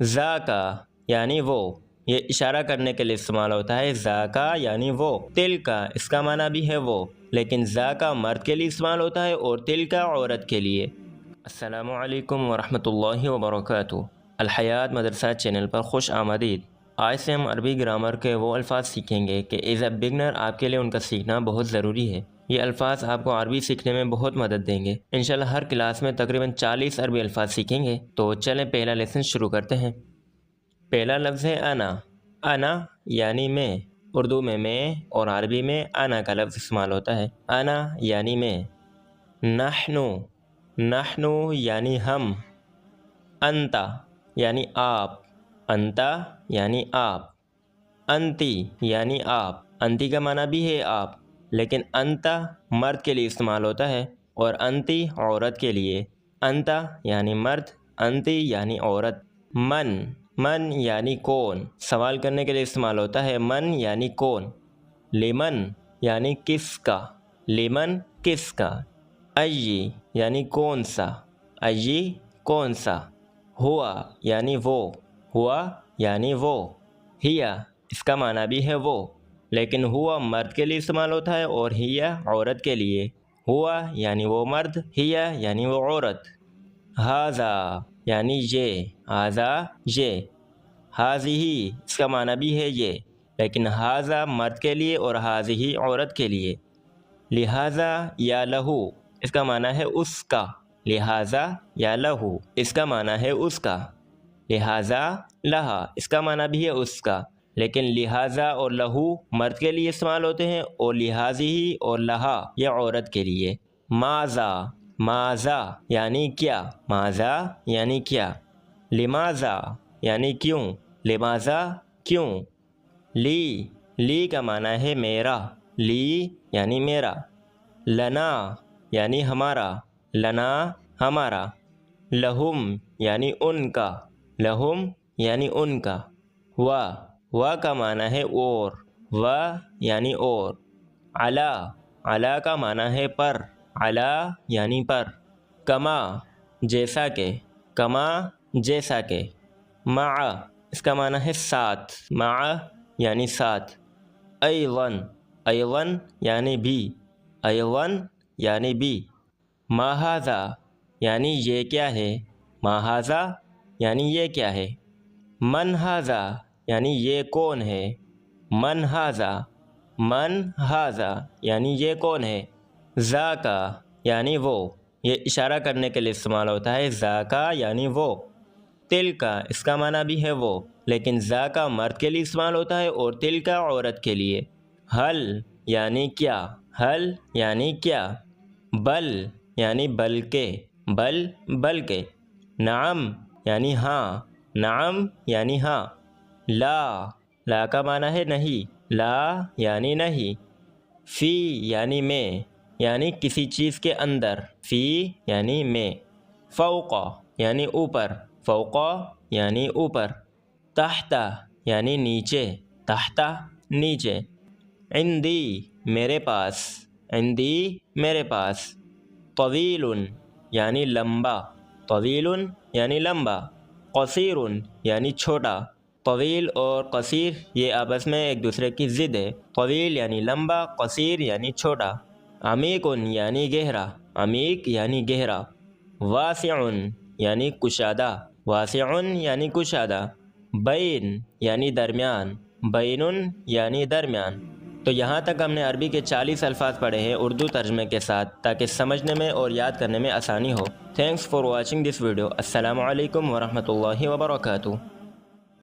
ذاکا یعنی وہ، یہ اشارہ کرنے کے لیے استعمال ہوتا ہے، ذاکا یعنی وہ۔ تلکا اس کا معنی بھی ہے وہ، لیکن ذاکا مرد کے لیے استعمال ہوتا ہے اور تلکا عورت کے لیے۔ السلام علیکم ورحمۃ اللہ وبرکاتہ۔ الحیات مدرسہ چینل پر خوش آمدید۔ آج سے ہم عربی گرامر کے وہ الفاظ سیکھیں گے کہ ایز اے بگنر آپ کے لیے ان کا سیکھنا بہت ضروری ہے۔ یہ الفاظ آپ کو عربی سیکھنے میں بہت مدد دیں گے۔ انشاءاللہ ہر کلاس میں تقریباً 40 عربی الفاظ سیکھیں گے۔ تو چلیں پہلا لیسن شروع کرتے ہیں۔ پہلا لفظ ہے انا۔ انا یعنی میں، اردو میں اور عربی میں انا کا لفظ استعمال ہوتا ہے۔ انا یعنی میں۔ نحنو، نحنو یعنی ہم۔ انتا یعنی آپ، انتا یعنی آپ۔ انتی یعنی آپ، انتی کا معنی بھی ہے آپ، لیکن انتا مرد کے لیے استعمال ہوتا ہے اور انتی عورت کے لیے۔ انتا یعنی مرد، انتی یعنی عورت۔ من، من یعنی کون، سوال کرنے کے لیے استعمال ہوتا ہے، من یعنی کون۔ لمن یعنی کس کا، لمن کس کا۔ ای یعنی کون سا، ای کون سا۔ ہوا یعنی وہ، ہوا یعنی وہ۔ ہیا اس کا معنی بھی ہے وہ، لیکن ہوا مرد کے لیے استعمال ہوتا ہے اور ہیا عورت کے لیے۔ ہوا یعنی وہ مرد، ہیا یعنی وہ عورت۔ ہاذا یعنی یہ، ہاذا یہ۔ ہاذہی اس کا معنی بھی ہے یہ، لیکن ہاذا مرد کے لیے اور ہاذہی عورت کے لیے۔ لہذا یا لہو اس کا معنی ہے اس کا، لہذا یا لہو اس کا معنی ہے اس کا۔ لہذا لہا اس کا معنی بھی ہے اس کا، لیکن لہذا اور لہو مرد کے لیے استعمال ہوتے ہیں اور لہذی اور لہا یہ عورت کے لیے۔ ماذا، ماذا یعنی کیا، ماذا یعنی کیا۔ لماذا یعنی کیوں، لماذا کیوں۔ لی، لی کا معنی ہے میرا، لی یعنی میرا۔ لنا یعنی ہمارا، لنا ہمارا۔ لہم یعنی ان کا، لہم یعنی ان کا۔ و کا معنی ہے اور، و یعنی اور۔ علی، علی کا معنی ہے پر، علی یعنی پر۔ کما جیسا کہ، کما جیسا کہ۔ مع اس کا معنی ہے ساتھ، مع یعنی ساتھ۔ ایضاً، ایضاً یعنی بھی، ایضاً یعنی بھی۔ ما ھذا یعنی یہ کیا ہے، ما ھذا یعنی یہ کیا ہے۔ من ھذا یعنی یہ کون ہے، من ھذا، من ھذا یعنی یہ کون ہے۔ ذاکا یعنی وہ، یہ اشارہ کرنے کے لیے استعمال ہوتا ہے، ذاکا یعنی وہ۔ تلکا اس کا معنی بھی ہے وہ، لیکن ذاکا مرد کے لیے استعمال ہوتا ہے اور تلکا عورت کے لیے۔ حل یعنی کیا، حل یعنی کیا۔ بل یعنی بلکہ، بل بلکہ۔ نعم یعنی ہاں، نعم یعنی ہاں۔ لا، لا کا معنی ہے نہیں، لا یعنی نہیں۔ فی یعنی میں، یعنی کسی چیز کے اندر، فی یعنی میں۔ فوق یعنی اوپر، فوق یعنی اوپر۔ تحت یعنی نیچے، تحت نیچے۔ عندی میرے پاس، عندی میرے پاس۔ طویل یعنی لمبا، طویل یعنی لمبا۔ قصیر یعنی چھوٹا۔ طویل اور قصیر یہ آپس میں ایک دوسرے کی ضد ہے، طویل یعنی لمبا، قصیر یعنی چھوٹا۔ عمیق یعنی گہرا، عمیق یعنی گہرا۔ واسع یعنی کشادہ، واسع یعنی کشادہ۔ بین یعنی درمیان، بین یعنی درمیان۔ تو یہاں تک ہم نے عربی کے 40 الفاظ پڑھے ہیں اردو ترجمے کے ساتھ، تاکہ سمجھنے میں اور یاد کرنے میں آسانی ہو۔ Thanks for watching this video. السلام علیکم ورحمۃ اللہ وبرکاتہ۔